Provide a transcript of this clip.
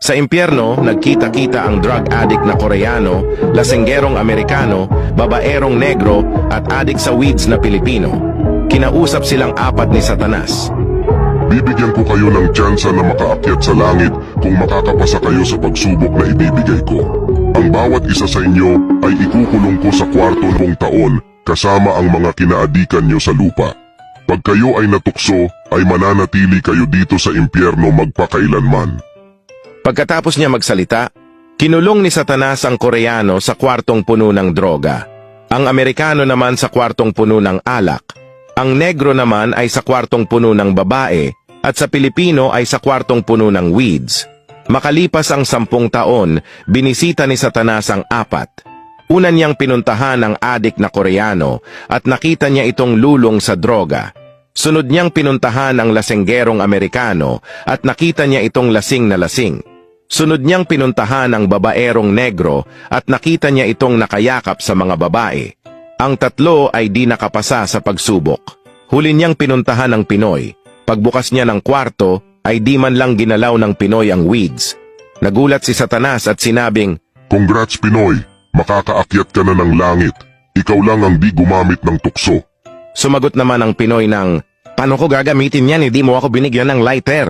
Sa impyerno, nagkita-kita ang drug addict na Koreano, lasenggerong Amerikano, babaerong negro at addict sa weeds na Pilipino. Kinausap silang apat ni Satanas. Bibigyan ko kayo ng tsansa na makaakyat sa langit kung makakapasa kayo sa pagsubok na ibibigay ko. Ang bawat isa sa inyo ay ikukulong ko sa kwarto noong taon kasama ang mga kinaadikan nyo sa lupa. Pag kayo ay natukso, ay mananatili kayo dito sa impyerno magpakailanman. Pagkatapos niya magsalita, kinulong ni Satanas ang Koreano sa kwartong puno ng droga. Ang Amerikano naman sa kwartong puno ng alak. Ang negro naman ay sa kwartong puno ng babae at sa Pilipino ay sa kwartong puno ng weeds. Makalipas ang 10 taon, binisita ni Satanas ang apat. Una niyang pinuntahan ang adik na Koreano at nakita niya itong lulong sa droga. Sunod niyang pinuntahan ang lasenggerong Amerikano at nakita niya itong lasing na lasing. Sunod niyang pinuntahan ang babaerong negro at nakita niya itong nakayakap sa mga babae. Ang tatlo ay di nakapasa sa pagsubok. Huli niyang pinuntahan ang Pinoy. Pagbukas niya ng kwarto, ay di man lang ginalaw ng Pinoy ang weeds. Nagulat si Satanas at sinabing, Congrats Pinoy, makakaakyat ka na ng langit. Ikaw lang ang di gumamit ng tukso. Sumagot naman ang Pinoy ng, paano ko gagamitin yan, hindi mo ako binigyan ng lighter.